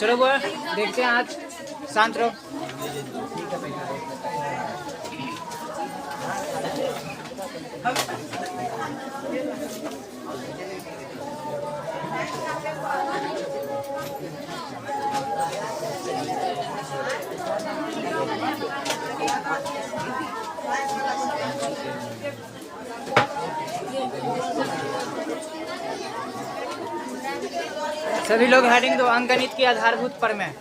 चलो बुआ देखते हैं आज। शांत रहो। सभी लोग हेडिंग दो, अंकगणित की आधारभूत प्रमेय।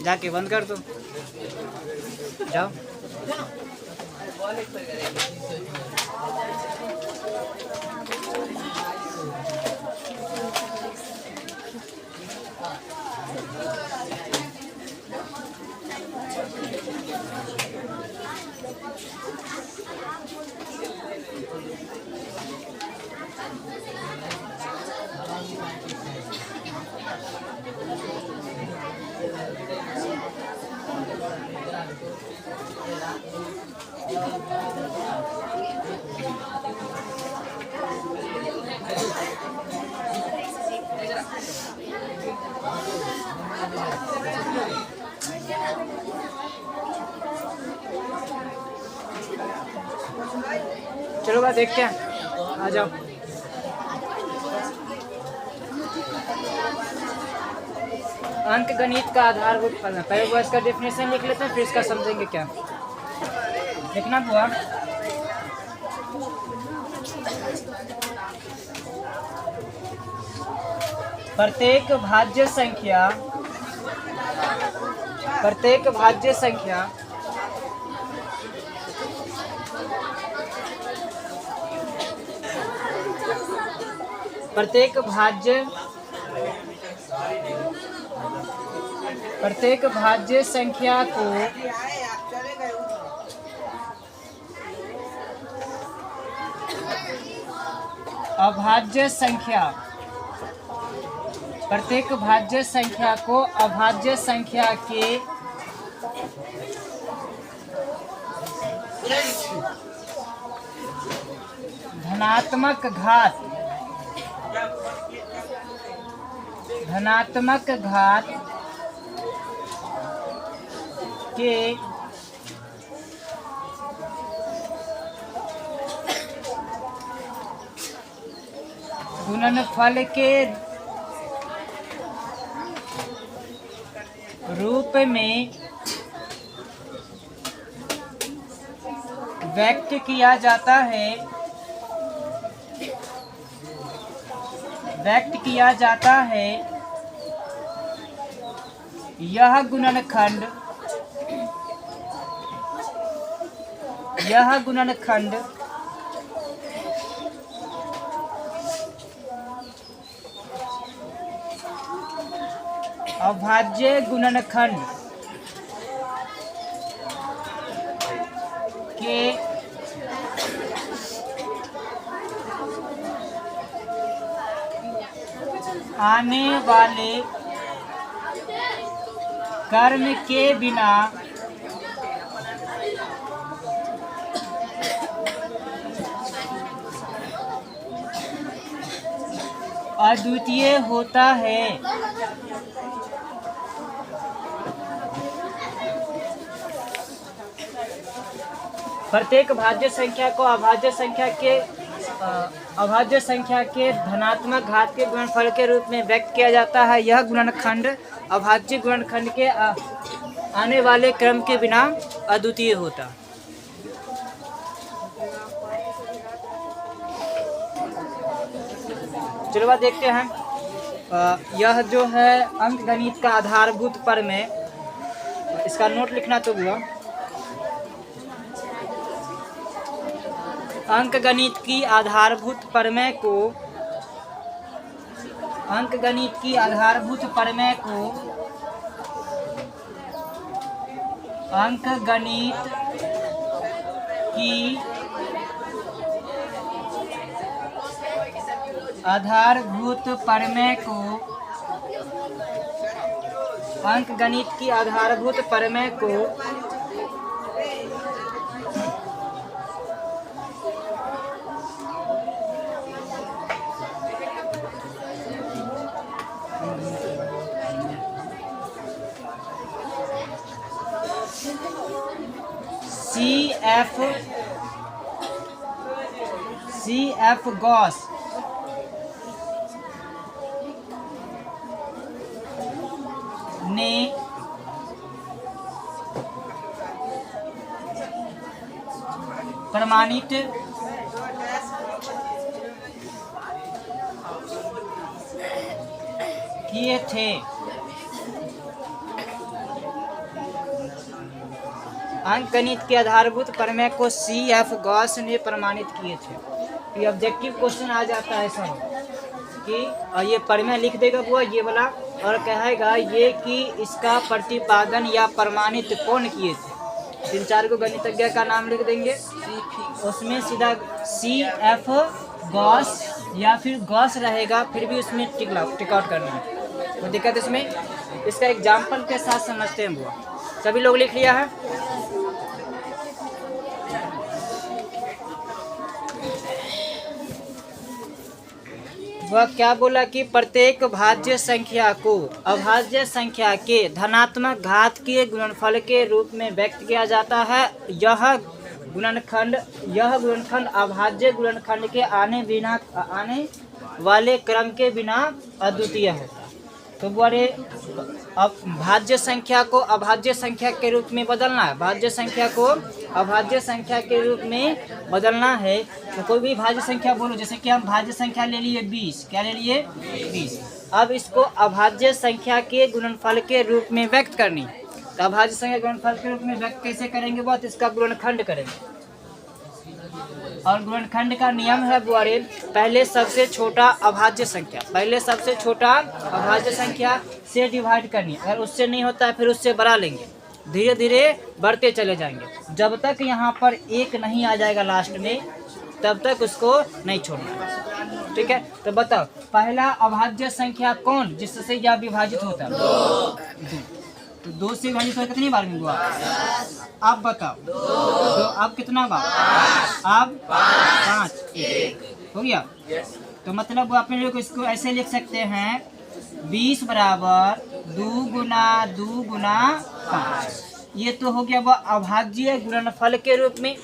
जाके बंद कर दो, जाओ। चलो बस देखते हैं, आ जाओ। अंक गणित का आधारभूत प्रमेय, पहले वो इसका डेफिनेशन लिख लेते हैं, फिर इसका समझेंगे क्या लिखना हुआ। प्रत्येक भाज्य संख्या प्रत्येक भाज्य संख्या संख्या को अभाज्य संख्या प्रत्येक भाज्य संख्या को अभाज्य संख्या के धनात्मक घात के गुणनफल के रूप में व्यक्त किया जाता है। यह गुणनखंड अभाज्य गुणनखंड के आने वाले कर्म के बिना अद्वितीय होता है। प्रत्येक भाज्य संख्या को अभाज्य संख्या के धनात्मक घात के गुणनफल के रूप में व्यक्त किया जाता है। यह गुणनखंड अभाज्य गुणनखंड के आने वाले क्रम के बिना अद्वितीय होता। चलो बात देखते हैं। यह जो है अंकगणित का आधारभूत प्रमेय, इसका नोट लिखना तो हुआ। अंकगणित की आधारभूत प्रमेय को अंकगणित की आधारभूत प्रमेय को अंकगणित की आधारभूत प्रमेय को अंकगणित की आधारभूत प्रमेय को सी एफ गॉस ने प्रमाणित किए थे। अंकगणित के आधारभूत प्रमेय को सी एफ गॉस ने प्रमाणित किए थे। ये ऑब्जेक्टिव क्वेश्चन आ जाता है सर कि ये प्रमेय लिख देगा वो ये वाला और कहेगा ये कि इसका प्रतिपादन या प्रमाणित कौन किए थे। 3-4 को गणितज्ञ का नाम लिख देंगे, उसमें सीधा सी एफ गॉस या फिर गॉस रहेगा, फिर भी उसमें टिक आउट करना है। तो दिक्कत इसमें इसका एग्जाम्पल के साथ समझते हैं वो। सभी लोग लिख लिया है? वह क्या बोला कि प्रत्येक भाज्य संख्या को अभाज्य संख्या के धनात्मक घात के गुणनफल के रूप में व्यक्त किया जाता है। यह गुणनखंड अभाज्य गुणनखंड के आने वाले क्रम के बिना अद्वितीय है। तो बोले अब भाज्य संख्या को अभाज्य संख्या के रूप में बदलना है, भाज्य संख्या को अभाज्य संख्या के रूप में बदलना है। तो कोई भी भाज्य संख्या बोलो, जैसे कि हम भाज्य संख्या ले लिए 20, क्या ले लिए 20। अब इसको अभाज्य संख्या के गुणनफल के रूप में व्यक्त करनी है। तो अभाज्य संख्या गुणनफल के रूप में व्यक्त कैसे करेंगे? बात इसका गुणनखंड करेंगे और गुणनखंड का नियम है बुआरे पहले सबसे छोटा अभाज्य संख्या से डिवाइड करनी है। अगर उससे नहीं होता है फिर उससे बढ़ा लेंगे, धीरे धीरे बढ़ते चले जाएंगे जब तक यहाँ पर 1 नहीं आ जाएगा लास्ट में, तब तक उसको नहीं छोड़ना। ठीक है, तो बताओ पहला अभाज्य संख्या कौन जिससे यह विभाजित होता है? 2। तो 2 से विभाजित होगा कितनी बार में हुआ? आप बताओ, तो अब कितना बार? अब 5 हो गया। तो मतलब आप लोग इसको ऐसे लिख सकते हैं 20 बराबर 2 गुना 5। ये तो हो गया वह अभाज्य गुणनफल के रूप में।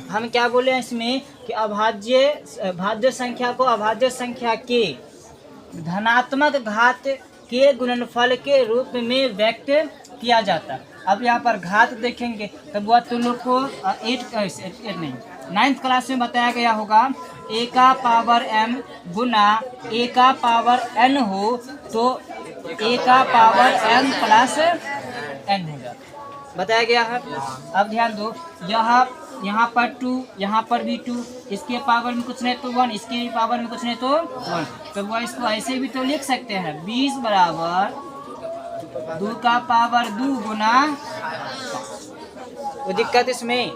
हम क्या बोले हैं इसमें कि भाज्य संख्या को अभाज्य संख्या के धनात्मक घात के गुणनफल के रूप में व्यक्त किया जाता है। अब यहाँ पर घात देखेंगे तब वह तुम लोग को 9th क्लास में बताया गया होगा a का पावर m गुना a का पावर n हो तो a का पावर m प्लस n होगा, बताया गया है। अब ध्यान दो, यहाँ पर 2, यहाँ पर भी 2, इसके पावर में कुछ नहीं तो 1, इसके पावर में कुछ नहीं तो 1। तो वह इसको ऐसे भी तो लिख सकते हैं 20 बराबर 2 का पावर 2 गुना। वो दिक्कत इसमें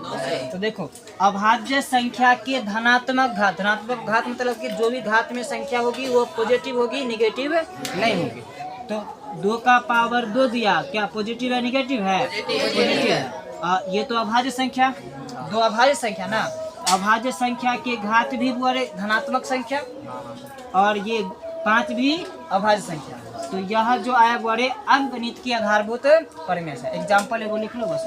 तो देखो अभाज्य संख्या के धनात्मक घात मतलब कि जो भी घात में संख्या होगी वो पॉजिटिव होगी, निगेटिव नहीं होगी। तो 2 का पावर 2 दिया, क्या पॉजिटिव है निगेटिव है? पॉजिटिव है। ये तो अभाज्य संख्या, 2 अभाज्य संख्या ना, अभाज्य संख्या के घात भी बोले धनात्मक संख्या और ये 5 भी अभाज्य संख्या। तो यह जो आया बोले अंकगणित के आधारभूत प्रमेय है। एग्जाम्पल एगो लिख लो बस।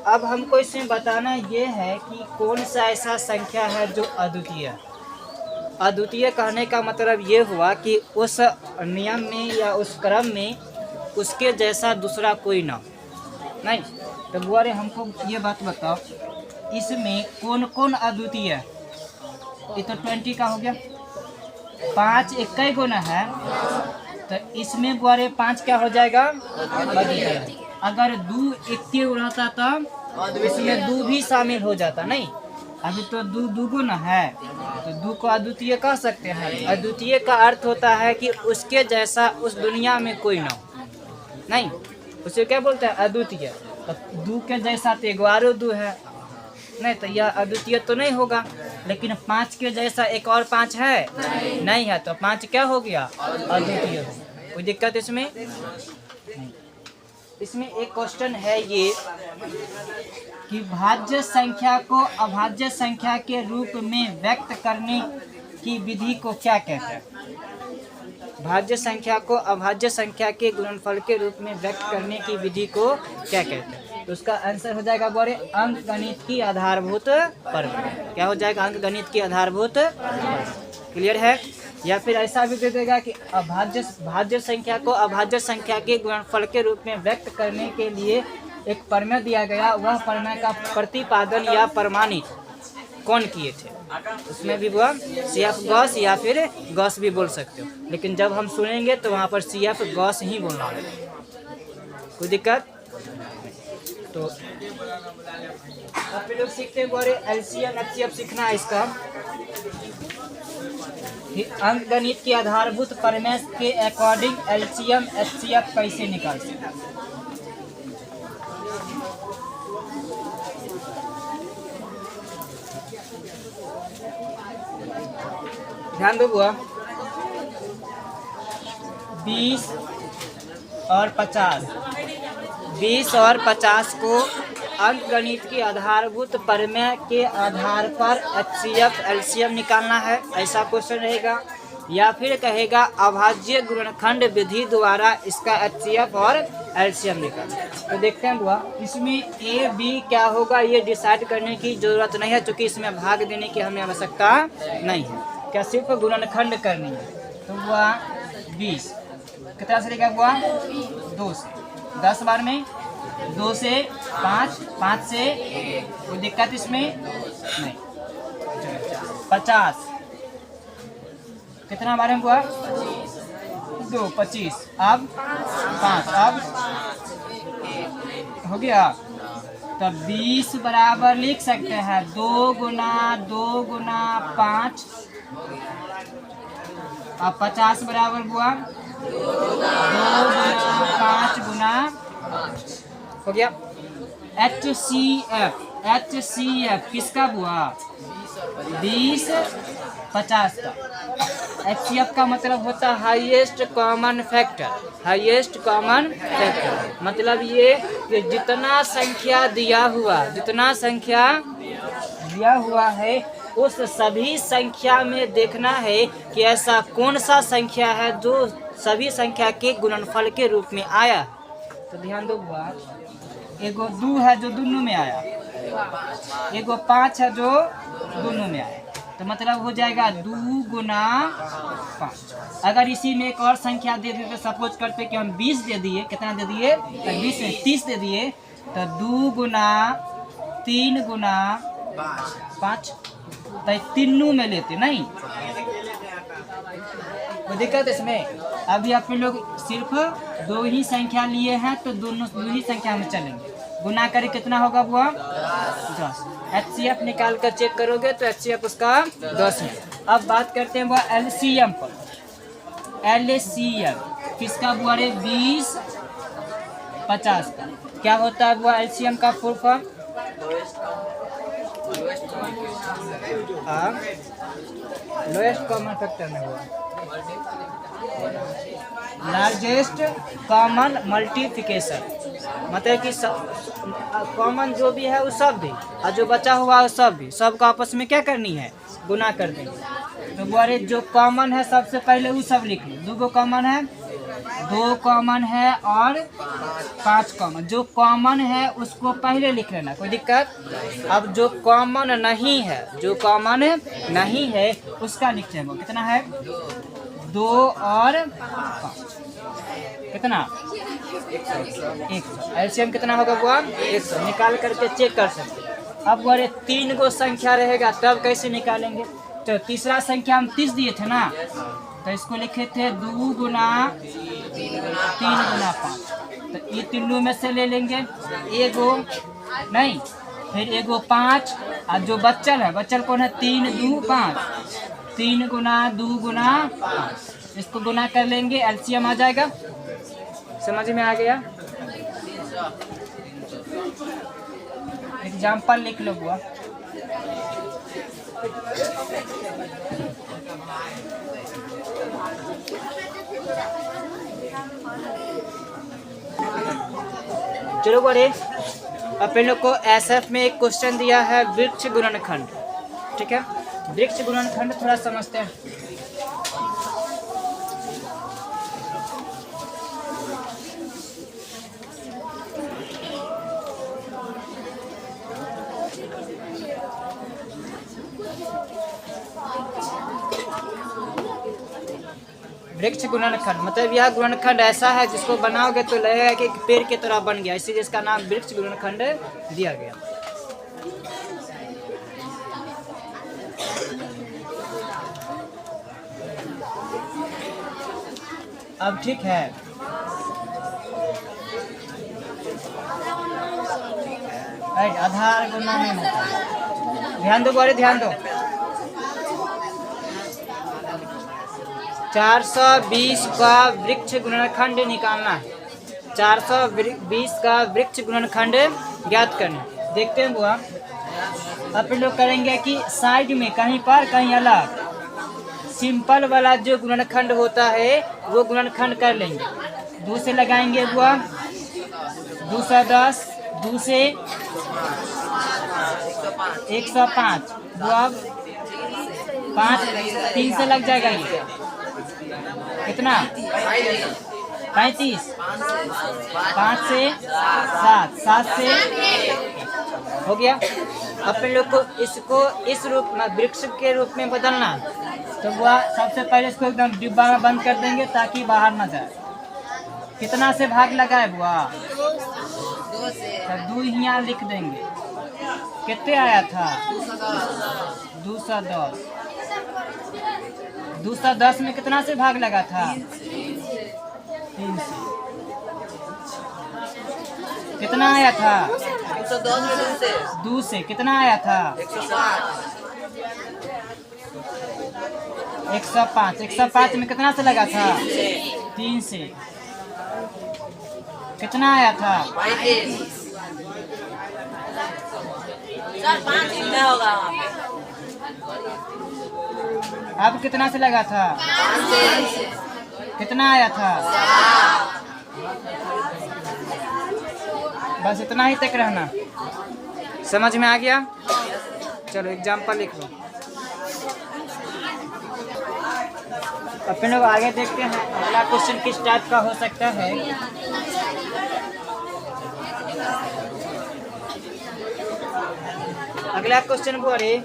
अब हमको इसमें बताना ये है कि कौन सा ऐसा संख्या है जो अद्वितीय है। अद्वितीय कहने का मतलब ये हुआ कि उस नियम में या उस क्रम में उसके जैसा दूसरा कोई ना नहीं। तो बुआरे हमको ये बात बताओ इसमें कौन कौन अद्वितीय है? ये तो 20 का हो गया, 5 इक्कीस गुना है तो इसमें बुआरे 5 क्या हो जाएगा? अद्वितीय। अगर 2 इक्कीस रहता तब इसमें 2 भी शामिल हो जाता, नहीं अभी तो 2 दुगुना है तो 2 को अद्वितीय कह सकते हैं। अद्वितीय का अर्थ होता है कि उसके जैसा उस दुनिया में कोई ना हो, नहीं उसे क्या बोलते हैं? अद्वितीय। तो 2 के जैसा तो 2 है, नहीं तो यह अद्वितीय तो नहीं होगा। लेकिन 5 के जैसा एक और 5 है नहीं है, तो 5 क्या हो गया? अद्वितीय। कोई दिक्कत इसमें नहीं। इसमें एक क्वेश्चन है ये कि भाज्य संख्या को अभाज्य संख्या के रूप में व्यक्त करने की विधि को क्या कहते हैं? भाज्य संख्या को अभाज्य संख्या के गुणनफल के रूप में व्यक्त करने की विधि को क्या कहते हैं? तो उसका आंसर हो जाएगा बोले अंकगणित की आधारभूत प्रमेय। क्या हो जाएगा? अंकगणित की आधारभूत। क्लियर है? या फिर ऐसा भी दे देगा कि भाज्य संख्या को अभाज्य संख्या के गुणनफल के रूप में व्यक्त करने के लिए एक प्रमेय दिया गया, वह प्रमेय का प्रतिपादन या प्रमाणित कौन किए थे? उसमें भी वह CF गॉस या फिर गॉस भी बोल सकते हो, लेकिन जब हम सुनेंगे तो वहाँ पर CF गॉस ही बोलना है। कोई दिक्कत? तो आप लोग सीखते हैं बोले LCM HCF सीखना है इसका। अंकगणित की आधारभूत प्रमेय के अकॉर्डिंग LCM HCF कैसे निकाल सकते हैं? ध्यान दो बुआ, 20 और 50, 20 और 50 को अंकगणित की आधारभूत प्रमेय के आधार पर HCF LCM निकालना है, ऐसा क्वेश्चन रहेगा। या फिर कहेगा अभाज्य गुणनखंड विधि द्वारा इसका HCF और LCM निकालना। तो देखते हैं बुआ, इसमें A B क्या होगा ये डिसाइड करने की जरूरत नहीं है, क्योंकि इसमें भाग देने की हमें आवश्यकता नहीं है। क्या सिर्फ गुणनखंड करनी है। तो बुआ 20 कितना से लेगा बुआ? 2 से 10 बार में 2 से 5, 5 से कोई दिक्कत इसमें नहीं। 50 कितना बार में बुआ? 2, 25, अब 5, अब हो गया। तब 20 बराबर लिख सकते हैं 2 गुना 5, अब 50 बराबर बुआ 2 गुना 5 गुना हो गया। HCF किसका बुआ? 20 50 का। HCF का मतलब होता है highest common factor. Highest common factor मतलब ये कि जितना संख्या दिया हुआ है उस सभी संख्या में देखना है कि ऐसा कौन सा संख्या है जो सभी संख्या के गुणनफल के रूप में आया। तो ध्यान दो बुआ, एगो 2 है जो दोनों में आया, एगो 5 है जो दोनों में आया। तो मतलब हो जाएगा 2 गुना 5। अगर इसी में एक और संख्या दे देते, सपोज करते कि हम 20 दे दिए, कितना दे दिए? 20 में 30 दे दिए, तो 2 गुना 3 गुना 5, तो तीनों में लेते नहीं। कोई दिक्कत इसमें? अभी आप लोग सिर्फ 2 ही संख्या लिए हैं तो दोनों ही संख्या में चलेंगे। गुना करें कितना होगा बुआ? 10। HCF निकाल कर चेक करोगे तो HCF उसका 10 है। अब बात करते हैं बुआ LCM पर। LCM किसका बुआ रे? 20 50 का। क्या होता है बुआ LCM का full form? Lowest common factor में हुआ लार्जेस्ट कॉमन मल्टीप्लिकेशन, मतलब कि कॉमन जो भी है वो सब भी और जो बचा हुआ है सब भी, सबका आपस में क्या करनी है? गुना कर देंगे। तो बोले जो कॉमन है सबसे पहले वो सब लिख लो। 2 कॉमन है, 2 कॉमन है और 5 कॉमन। जो कॉमन है उसको पहले लिख लेना, कोई दिक्कत? अब जो कॉमन नहीं है उसका लिख लेंगे। कितना है? 2 और 5 कितना? 100। LCM कितना होगा बुआ? 100। निकाल करके चेक कर सकते। अब बोले 3 गो संख्या रहेगा, तब कैसे निकालेंगे? तो तीसरा संख्या हम 30 दिए थे ना, तो इसको लिखे थे 2 गुना 3 गुना 5। तो ये तीनों में से ले लेंगे, एगो नहीं, फिर एगो 5 और जो बच्चल कौन है? 3 2 5, 3 गुना 2 गुना 5। इसको गुना कर लेंगे, LCM आ जाएगा। समझ में आ गया? एग्जाम्पल लिख लो बुआ। चलो बड़े, अपन लोग को SF में एक क्वेश्चन दिया है वृक्ष गुणनखंड, ठीक है। वृक्ष गुणनखंड थोड़ा समझते हैं। वृक्ष गुणनखंड मतलब यह गुणनखंड ऐसा है जिसको बनाओगे तो लगेगा कि एक पेड़ की तरह बन गया, इसीलिए इसका नाम वृक्ष गुणनखंड दिया गया। अब ठीक है, आधार गुना में होता है। ध्यान दो बड़े, ध्यान दो। 420 का वृक्ष गुणनखंड निकालना है। 420 का वृक्ष गुणनखंड ज्ञात करना। देखते हैं बुआ, अपन लोग करेंगे कि साइड में कहीं पर कहीं अलग सिंपल वाला जो गुणनखंड होता है वो गुणनखंड कर लेंगे। 2 से लगाएंगे बुआ, 210, 2 से 105 बुआ, 5 3 से लग जाएगा ये कितना 35, 5 से 7, 7 से हो गया। अपन लोग को इसको इस रूप में वृक्ष के रूप में बदलना, तो वह सबसे पहले इसको एकदम डिब्बा में बंद कर देंगे ताकि बाहर न जाए। कितना से भाग लगाए बुआ? 2 से। तो 2 यहाँ लिख देंगे। कितने आया था? 210। 210 में कितना से भाग लगा था? 3 से। कितना आया था? 2 से कितना आया था? 105। 105 में कितना से लगा था? 3 से। कितना आया था? 5 होगा। अब कितना से लगा था? 5 से। कितना आया था? बस इतना ही तक रहना। समझ में आ गया? चलो एग्जाम्पल लिख लो। अपन लोग आगे देखते हैं अगला क्वेश्चन किस टाइप का हो सकता है। अगला क्वेश्चन बोले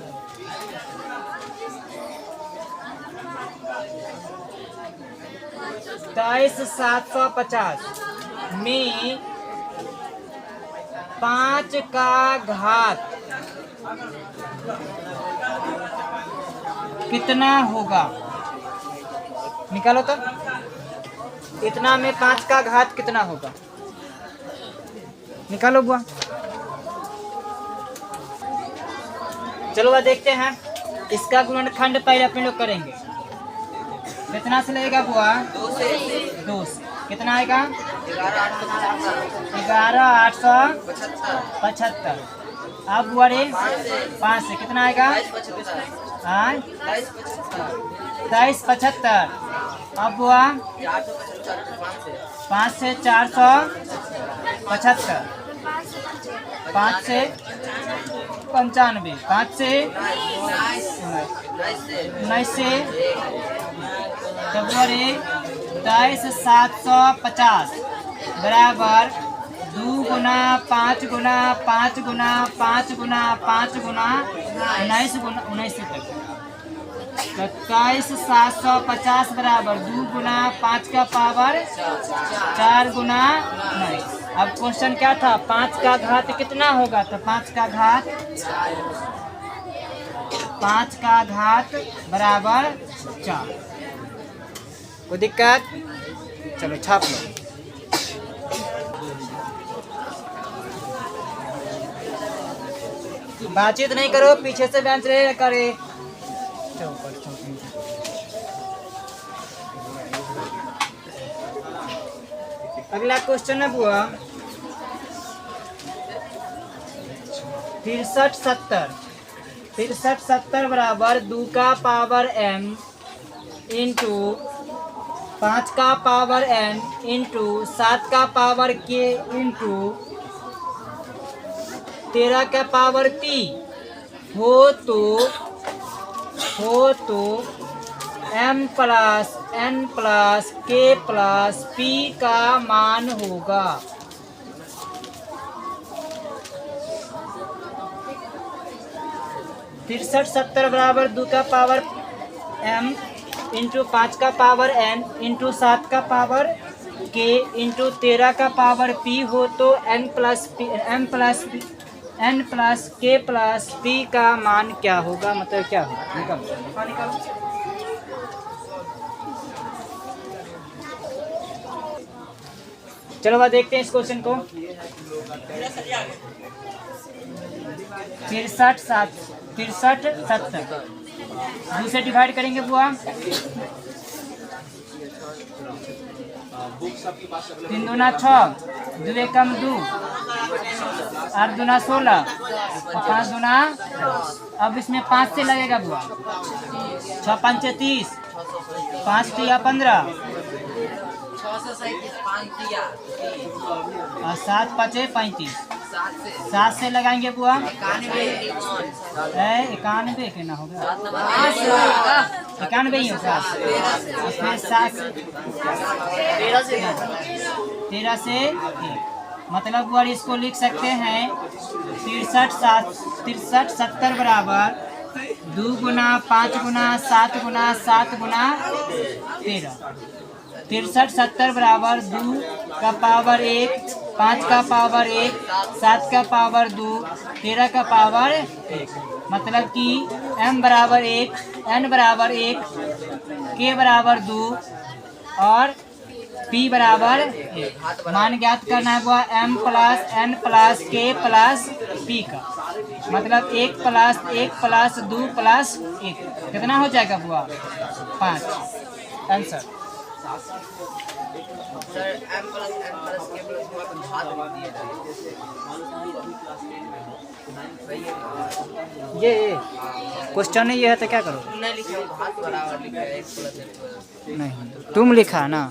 23,750 में 5 का घात कितना होगा? निकालो तो। इतना में 5 का घात कितना होगा? निकालो बुआ। चलो वह देखते हैं। इसका गुणनखंड पहले अपन लोग करेंगे। कितना से लगेगा बुआ? 2 से। कितना आएगा? 11,875। अब बुआ रे 5 से कितना आएगा? 23,75। अब बुआ 5 से 475, 5 से 95, 5 से 19 से फरवरी 23,750 बराबर 2 गुना 5 गुना 5 गुना 5 गुना 5 गुना 19 गुना 19 तक 27,750 बराबर 2 गुना 5 का पावर 4 गुना 19। अब क्वेश्चन क्या था? 5 का घात कितना होगा? तो 5 का घात बराबर 4। कोई दिक्कत? चलो छाप लो। बातचीत नहीं करो, पीछे से बेंच रहे करे। अगला क्वेश्चन है बुआ 63,70 बराबर 2 का पावर m इंटू 5 का पावर n इंटू 7 का पावर k इंटू 13 का पावर p हो तो हो तो m plus n plus k plus p का मान होगा। 63 70 बराबर 2 का पावर m इंटू 5 का पावर n इंटू 7 का पावर k इंटू 13 का पावर p हो तो n plus k plus p का मान क्या होगा, मतलब क्या होगा, निकालो। चलो अब देखते हैं इस क्वेश्चन को। 63 70 2 से डिवाइड करेंगे बुआ। 3 दूना 6, 2 एकम 2, 8 दूना 16 और 5 दूना। अब इसमें 5 से लगेगा बुआ। 6 5 30, 5 तिया 15 और 7 5 35। 7 से लगाएंगे बुआ 91 के ना होगा, 91 ही होगा। इसमें 7 13 से 1, मतलब बुआ इसको लिख सकते हैं 63 70 बराबर 2 गुना 5 गुना 7 गुना 7 गुना 13। 63 70 बराबर 2 का पावर 1, 5 का पावर 1, 7 का पावर 2, 13 का पावर 1, मतलब कि m बराबर 1, n बराबर 1, k बराबर 2 और p बराबर 1। मान ज्ञात करना है बुआ m plus n plus k plus p का, मतलब 1 प्लस 2 प्लस 1 कितना हो जाएगा बुआ 5। Answer sir m plus n plus k plus ये क्वेश्चन ही ये है तो क्या करो, नहीं लिखे हो, हाथ बराबर लिखे 1 प्लस n प्लस नहीं तुम लिखा ना।